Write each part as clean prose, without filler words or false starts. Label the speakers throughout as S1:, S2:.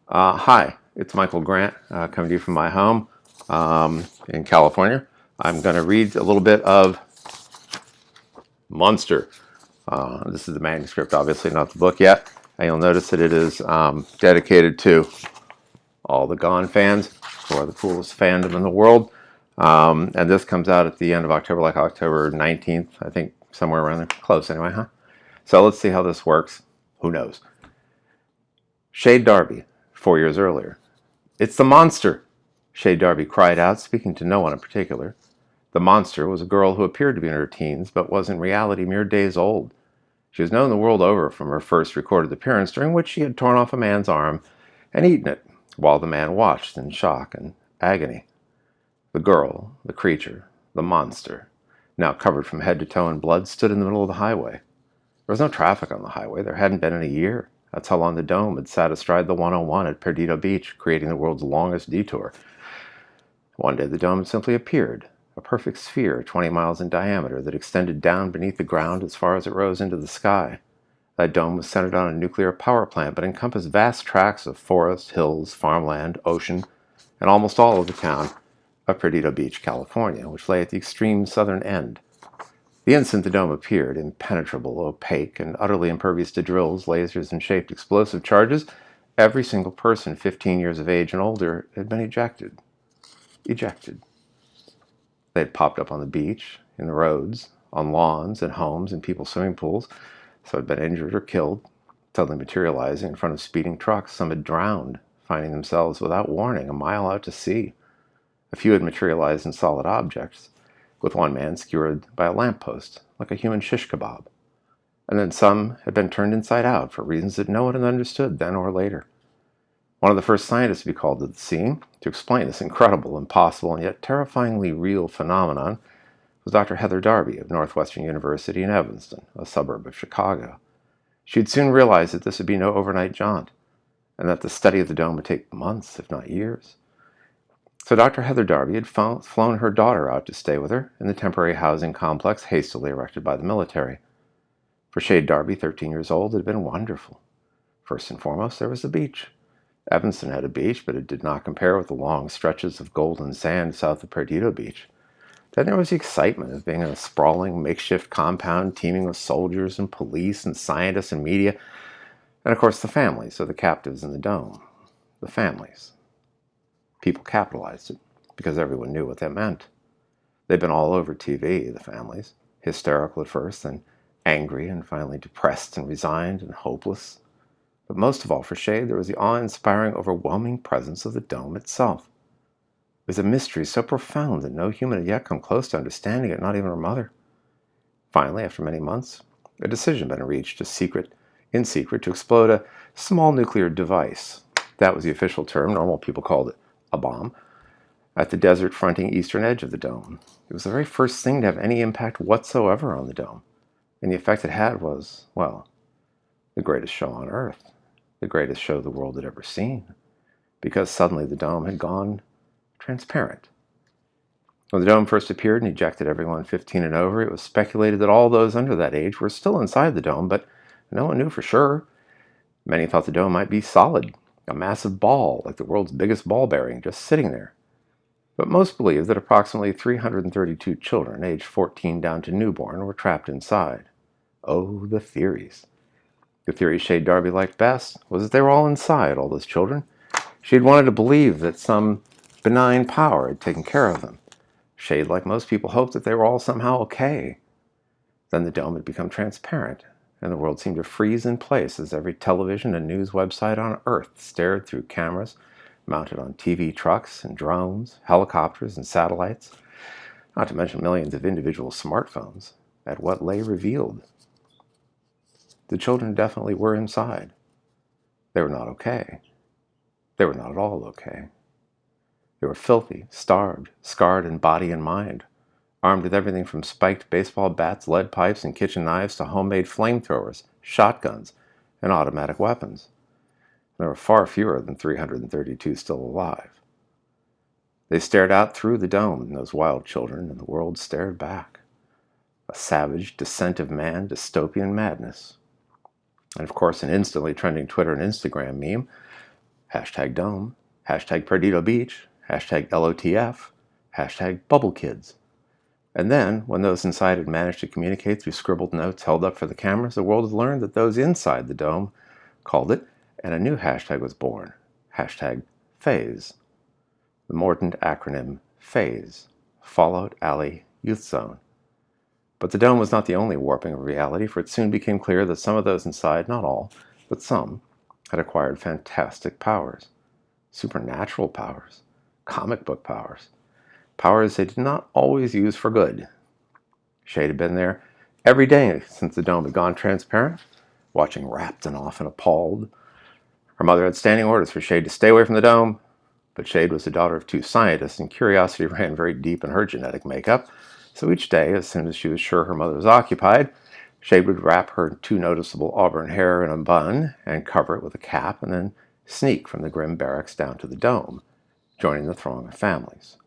S1: Hi, it's Michael Grant coming to you from my home in California. I'm going to read a little bit of Monster. This is the manuscript, obviously, not the book yet. And you'll notice that it is dedicated to all the Gone fans, who are the coolest fandom in the world. And this comes out at the end of October, like October 19th, I think, somewhere around there. Close, anyway, huh? So let's see how this works. Who knows? Shade Darby, 4 years earlier. "It's the monster!" Shade Darby cried out, speaking to no one in particular. The monster was a girl who appeared to be in her teens, but was in reality mere days old. She was known the world over from her first recorded appearance, during which she had torn off a man's arm and eaten it, while the man watched in shock and agony. The girl, the creature, the monster, now covered from head to toe in blood, stood in the middle of the highway. There was no traffic on the highway. There hadn't been in a year. That's how long the dome had sat astride the 101 at Perdido Beach, creating the world's longest detour. One day the dome simply appeared, a perfect sphere 20 miles in diameter that extended down beneath the ground as far as it rose into the sky. That dome was centered on a nuclear power plant, but encompassed vast tracts of forest, hills, farmland, ocean, and almost all of the town of Perdido Beach, California, which lay at the extreme southern end. The instant the dome appeared, impenetrable, opaque, and utterly impervious to drills, lasers, and shaped explosive charges, every single person 15 years of age and older had been ejected. Ejected. They had popped up on the beach, in the roads, on lawns, in homes, in people's swimming pools. Some had been injured or killed, suddenly materializing in front of speeding trucks. Some had drowned, finding themselves without warning a mile out to sea. A few had materialized in solid objects, with one man skewered by a lamppost, like a human shish kebab. And then some had been turned inside out for reasons that no one had understood then or later. One of the first scientists to be called to the scene to explain this incredible, impossible, and yet terrifyingly real phenomenon was Dr. Heather Darby of Northwestern University in Evanston, a suburb of Chicago. She had soon realized that this would be no overnight jaunt, and that the study of the dome would take months, if not years. So Dr. Heather Darby had flown her daughter out to stay with her in the temporary housing complex hastily erected by the military. For Shade Darby, 13 years old, it had been wonderful. First and foremost, there was the beach. Evanston had a beach, but it did not compare with the long stretches of golden sand south of Perdido Beach. Then there was the excitement of being in a sprawling makeshift compound teeming with soldiers and police and scientists and media, and of course the families of the captives in the dome. The families. People capitalized it, because everyone knew what that meant. They'd been all over TV, the families, hysterical at first, then angry, and finally depressed and resigned and hopeless. But most of all for Shade, there was the awe-inspiring, overwhelming presence of the dome itself. It was a mystery so profound that no human had yet come close to understanding it, not even her mother. Finally, after many months, a decision had been reached in secret, to explode a small nuclear device. That was the official term. Normal people called it a bomb, at the desert fronting eastern edge of the dome. It was the very first thing to have any impact whatsoever on the dome. And the effect it had was, well, the greatest show on Earth, the greatest show the world had ever seen, because suddenly the dome had gone transparent. When the dome first appeared and ejected everyone 15 and over, it was speculated that all those under that age were still inside the dome, but no one knew for sure. Many thought the dome might be solid, a massive ball, like the world's biggest ball bearing, just sitting there. But most believed that approximately 332 children, aged 14 down to newborn, were trapped inside. Oh, the theories. The theory Shade Darby liked best was that they were all inside, all those children. She had wanted to believe that some benign power had taken care of them. Shade, like most people, hoped that they were all somehow okay. Then the dome had become transparent, and the world seemed to freeze in place as every television and news website on Earth stared through cameras mounted on TV trucks and drones, helicopters and satellites, not to mention millions of individual smartphones, at what lay revealed. The children definitely were inside. They were not okay. They were not at all okay. They were filthy, starved, scarred in body and mind, armed with everything from spiked baseball bats, lead pipes, and kitchen knives to homemade flamethrowers, shotguns, and automatic weapons. There were far fewer than 332 still alive. They stared out through the dome, those wild children, and the world stared back. A savage descent of man, dystopian madness. And of course, an instantly trending Twitter and Instagram meme hashtag dome, hashtag Perdido Beach, hashtag LOTF, hashtag bubble kids. And then, when those inside had managed to communicate through scribbled notes held up for the cameras, the world had learned that those inside the dome called it, and a new hashtag was born, hashtag phase. The mordant acronym phase, Fallout Alley Youth Zone. But the dome was not the only warping of reality, for it soon became clear that some of those inside, not all, but some, had acquired fantastic powers. Supernatural powers. Comic book powers. Powers they did not always use for good. Shade had been there every day since the dome had gone transparent, watching rapt and often appalled. Her mother had standing orders for Shade to stay away from the dome, but Shade was the daughter of two scientists, and curiosity ran very deep in her genetic makeup. So each day, as soon as she was sure her mother was occupied, Shade would wrap her too noticeable auburn hair in a bun and cover it with a cap, and then sneak from the grim barracks down to the dome, joining the throng of families.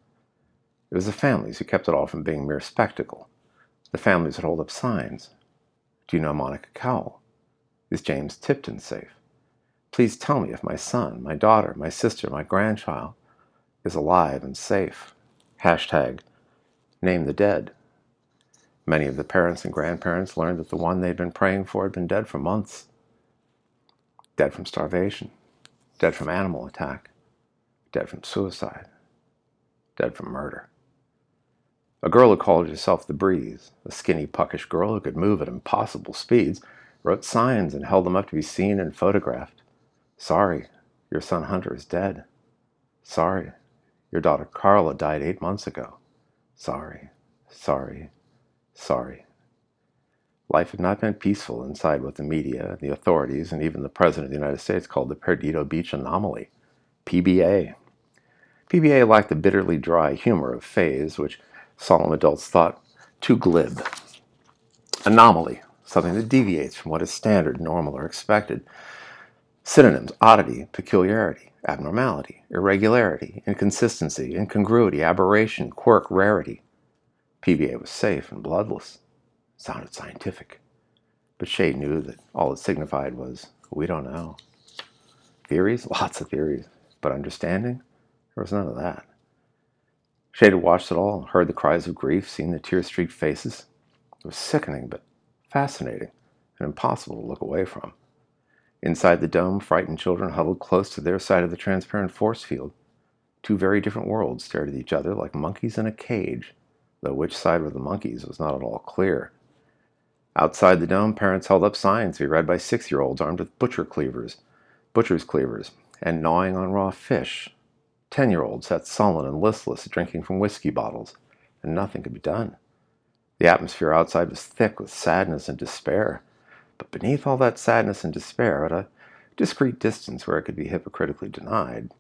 S1: It was the families who kept it all from being mere spectacle. The families would hold up signs. Do you know Monica Cowell? Is James Tipton safe? Please tell me if my son, my daughter, my sister, my grandchild is alive and safe. Hashtag name the dead. Many of the parents and grandparents learned that the one they'd been praying for had been dead for months. Dead from starvation. Dead from animal attack. Dead from suicide. Dead from murder. A girl who called herself the Breeze, a skinny, puckish girl who could move at impossible speeds, wrote signs and held them up to be seen and photographed. Sorry, your son Hunter is dead. Sorry, your daughter Carla died 8 months ago. Sorry, sorry, sorry. Life had not been peaceful inside what the media, the authorities, and even the President of the United States called the Perdido Beach Anomaly, PBA. PBA lacked the bitterly dry humor of phase, which solemn adults thought too glib. Anomaly, something that deviates from what is standard, normal, or expected. Synonyms: oddity, peculiarity, abnormality, irregularity, inconsistency, incongruity, aberration, quirk, rarity. PBA was safe and bloodless. Sounded scientific. But Shade knew that all it signified was, we don't know. Theories? Lots of theories. But understanding? There was none of that. Shade had watched it all, heard the cries of grief, seen the tear-streaked faces. It was sickening, but fascinating, and impossible to look away from. Inside the dome, frightened children huddled close to their side of the transparent force field. Two very different worlds stared at each other like monkeys in a cage, though which side were the monkeys was not at all clear. Outside the dome, parents held up signs to be read by 6-year-olds armed with butcher's cleavers, and gnawing on raw fish. 10-year-olds sat sullen and listless, drinking from whiskey bottles, and nothing could be done. The atmosphere outside was thick with sadness and despair, but beneath all that sadness and despair, at a discreet distance where it could be hypocritically denied,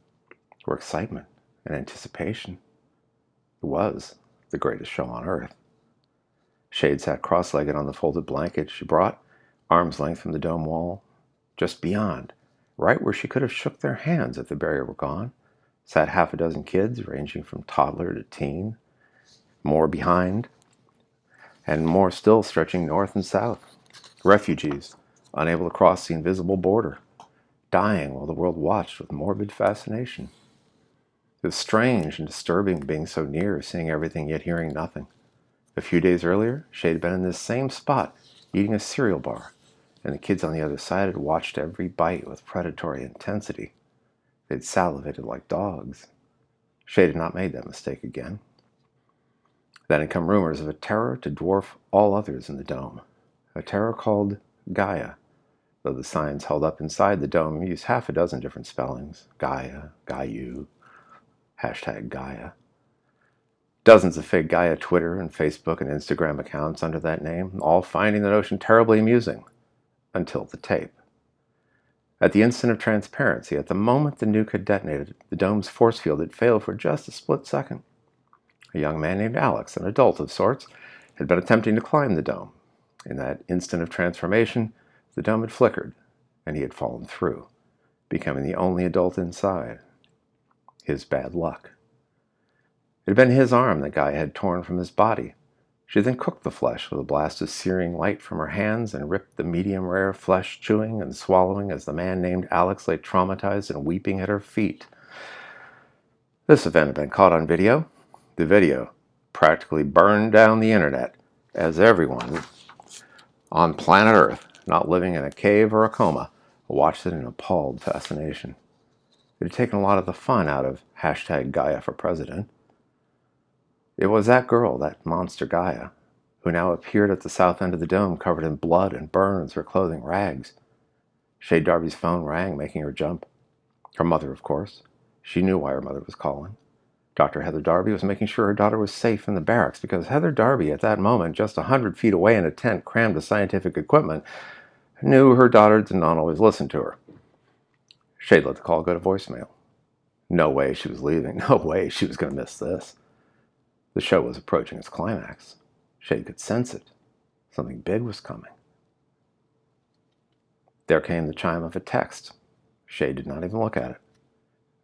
S1: were excitement and anticipation. It was the greatest show on earth. Shade sat cross-legged on the folded blanket she brought, arm's length from the dome wall. Just beyond, right where she could have shook their hands if the barrier were gone, sat half a dozen kids, ranging from toddler to teen, more behind, and more still stretching north and south. Refugees, unable to cross the invisible border, dying while the world watched with morbid fascination. It was strange and disturbing being so near, seeing everything yet hearing nothing. A few days earlier, Shade had been in this same spot, eating a cereal bar, and the kids on the other side had watched every bite with predatory intensity. They'd salivated like dogs. Shade had not made that mistake again. Then had come rumors of a terror to dwarf all others in the dome, a terror called Gaia, though the signs held up inside the dome used half a dozen different spellings: Gaia, Gaiu, hashtag Gaia. Dozens of fake Gaia Twitter and Facebook and Instagram accounts under that name, all finding the notion terribly amusing, until the tape. At the instant of transparency, at the moment the nuke had detonated, the dome's force field had failed for just a split second. A young man named Alex, an adult of sorts, had been attempting to climb the dome. In that instant of transformation, the dome had flickered, and he had fallen through, becoming the only adult inside. His bad luck. It had been his arm that Gaia had torn from his body, She then cooked the flesh with a blast of searing light from her hands and ripped the medium-rare flesh, chewing and swallowing as the man named Alex lay traumatized and weeping at her feet. This event had been caught on video. The video practically burned down the internet as everyone on planet Earth, not living in a cave or a coma, watched it in appalled fascination. It had taken a lot of the fun out of #Gaia for President. It was that girl, that monster Gaia, who now appeared at the south end of the dome covered in blood and burns, her clothing rags. Shade Darby's phone rang, making her jump. Her mother, of course. She knew why her mother was calling. Dr. Heather Darby was making sure her daughter was safe in the barracks because Heather Darby, at that moment, just 100 feet away in a tent crammed with scientific equipment, knew her daughter did not always listen to her. Shade let the call go to voicemail. No way she was leaving. No way she was going to miss this. The show was approaching its climax. Shade could sense it. Something big was coming. There came the chime of a text. Shade did not even look at it.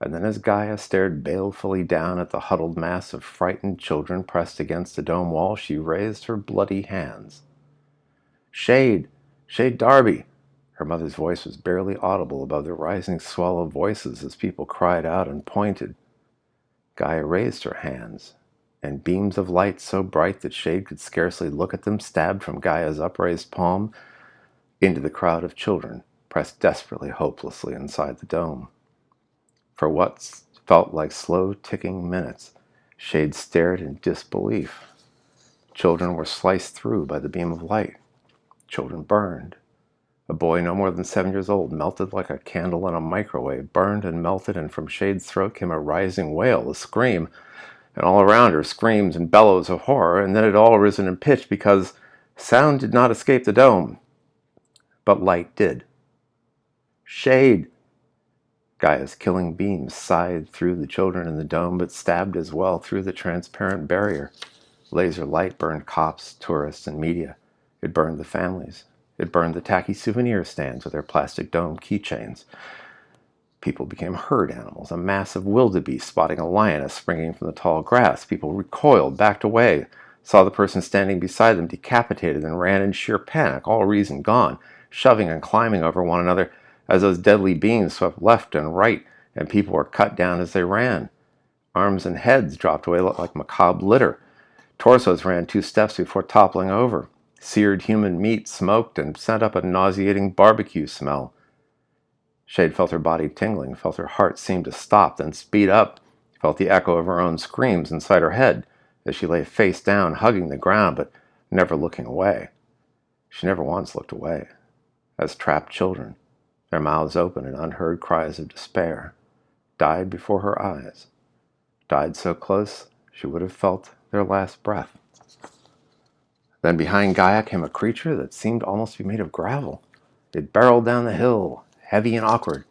S1: And then as Gaia stared balefully down at the huddled mass of frightened children pressed against the dome wall, she raised her bloody hands. Shade! Shade Darby! Her mother's voice was barely audible above the rising swell of voices as people cried out and pointed. Gaia raised her hands, and beams of light so bright that Shade could scarcely look at them stabbed from Gaia's upraised palm into the crowd of children pressed desperately, hopelessly inside the dome. For what felt like slow-ticking minutes, Shade stared in disbelief. Children were sliced through by the beam of light. Children burned. A boy no more than 7 years old, melted like a candle in a microwave, burned and melted, and from Shade's throat came a rising wail, a scream, and all around her screams and bellows of horror, and then it all risen in pitch because sound did not escape the dome, but light did. Shade! Gaia's killing beams scythed through the children in the dome, but stabbed as well through the transparent barrier. Laser light burned cops, tourists, and media. It burned the families. It burned the tacky souvenir stands with their plastic dome keychains. People became herd animals, a mass of wildebeest spotting a lioness springing from the tall grass. People recoiled, backed away, saw the person standing beside them decapitated, and ran in sheer panic, all reason gone, shoving and climbing over one another as those deadly beams swept left and right, and people were cut down as they ran. Arms and heads dropped away like macabre litter. Torsos ran 2 steps before toppling over. Seared human meat smoked and sent up a nauseating barbecue smell. Shade felt her body tingling, felt her heart seem to stop, then speed up, felt the echo of her own screams inside her head as she lay face down, hugging the ground, but never looking away. She never once looked away. As trapped children, their mouths open in unheard cries of despair, died before her eyes, died so close she would have felt their last breath. Then behind Gaia came a creature that seemed almost to be made of gravel. It barreled down the hill, heavy and awkward,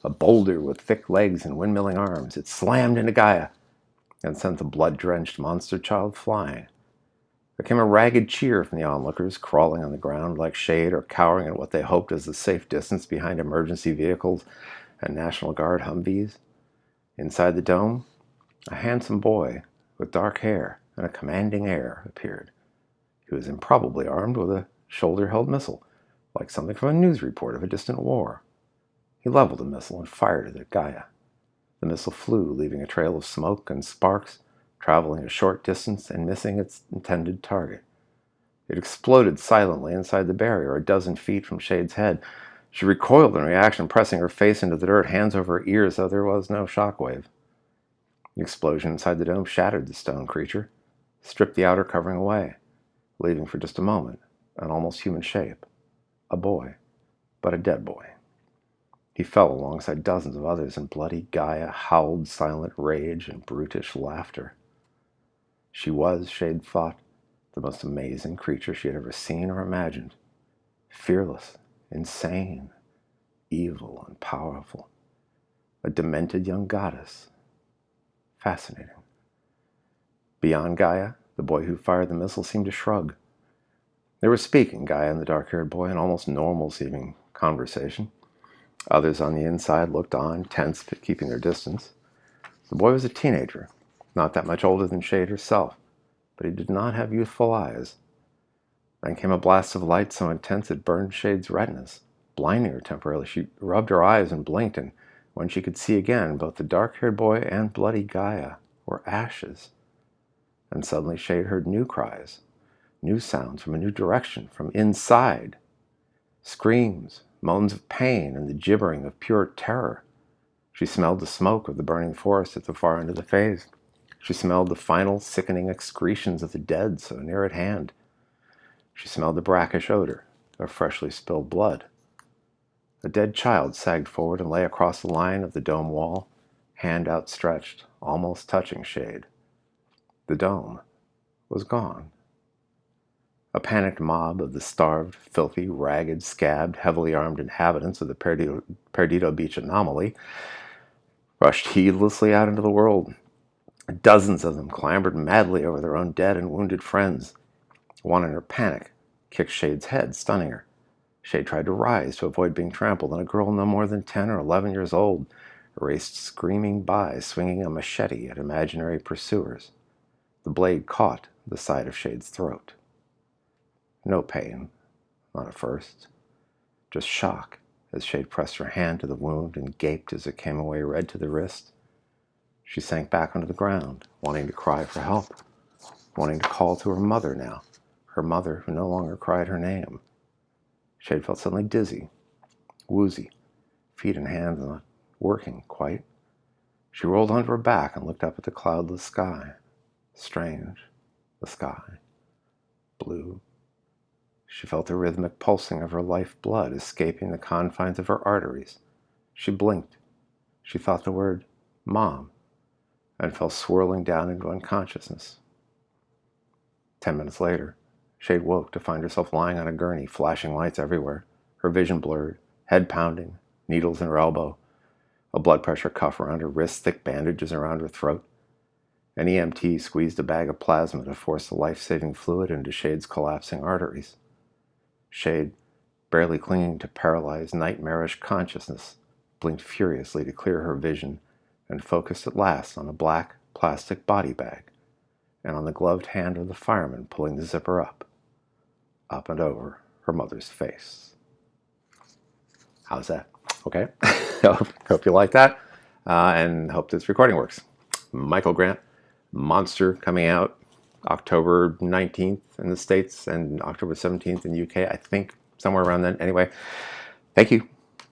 S1: a boulder with thick legs and windmilling arms. It slammed into Gaia and sent the blood-drenched monster child flying. There came a ragged cheer from the onlookers, crawling on the ground like Shade or cowering at what they hoped was the safe distance behind emergency vehicles and National Guard Humvees. Inside the dome, a handsome boy with dark hair and a commanding air appeared. He was improbably armed with a shoulder-held missile, like something from a news report of a distant war. He leveled the missile and fired it at Gaia. The missile flew, leaving a trail of smoke and sparks, traveling a short distance and missing its intended target. It exploded silently inside the barrier, a dozen feet from Shade's head. She recoiled in reaction, pressing her face into the dirt, hands over her ears, though there was no shockwave. The explosion inside the dome shattered the stone creature, stripped the outer covering away, leaving for just a moment an almost human shape. A boy, but a dead boy. He fell alongside dozens of others, and bloody Gaia howled silent rage and brutish laughter. She was, Shade thought, the most amazing creature she had ever seen or imagined. Fearless, insane, evil, and powerful. A demented young goddess. Fascinating. Beyond Gaia, the boy who fired the missile seemed to shrug. They were speaking, Gaia and the dark-haired boy, an almost normal-seeming conversation. Others on the inside looked on, tense but keeping their distance. The boy was a teenager, not that much older than Shade herself. but he did not have youthful eyes. Then came a blast of light so intense it burned Shade's retinas, blinding her temporarily. She rubbed her eyes and blinked, and when she could see again, both the dark-haired boy and bloody Gaia were ashes. And suddenly Shade heard new cries, new sounds from a new direction, from inside. Screams, moans of pain, and the gibbering of pure terror. She smelled the smoke of the burning forest at the far end of the phase. She smelled the final, sickening excretions of the dead so near at hand. She smelled the brackish odor of freshly spilled blood. A dead child sagged forward and lay across the line of the dome wall, hand outstretched, almost touching Shade. The dome was gone. A panicked mob of the starved, filthy, ragged, scabbed, heavily armed inhabitants of the Perdido Beach anomaly rushed heedlessly out into the world. Dozens of them clambered madly over their own dead and wounded friends. One, in her panic, kicked Shade's head, stunning her. Shade tried to rise to avoid being trampled, and a girl no more than 10 or 11 years old raced screaming by, swinging a machete at imaginary pursuers. The blade caught the side of Shade's throat. No pain, not at first, just shock as Shade pressed her hand to the wound and gaped as it came away red to the wrist. She sank back onto the ground, wanting to cry for help, wanting to call to her mother now, her mother who no longer cried her name. Shade felt suddenly dizzy, woozy, feet and hands not working quite. She rolled onto her back and looked up at the cloudless sky. Strange, the sky, blue. She felt the rhythmic pulsing of her life blood escaping the confines of her arteries. She blinked. She thought the word, Mom, and fell swirling down into unconsciousness. 10 minutes later, Shade woke to find herself lying on a gurney, flashing lights everywhere, her vision blurred, head pounding, needles in her elbow, a blood pressure cuff around her wrist, thick bandages around her throat. An EMT squeezed a bag of plasma to force the life-saving fluid into Shade's collapsing arteries. Shade, barely clinging to paralyzed, nightmarish consciousness, blinked furiously to clear her vision and focused at last on a black plastic body bag and on the gloved hand of the fireman pulling the zipper up and over her mother's face. How's that? Okay. Hope you like that, and hope this recording works. Michael Grant, Monster, coming out October 19th in the States and October 17th in the UK, I think, somewhere around then. Anyway, thank you.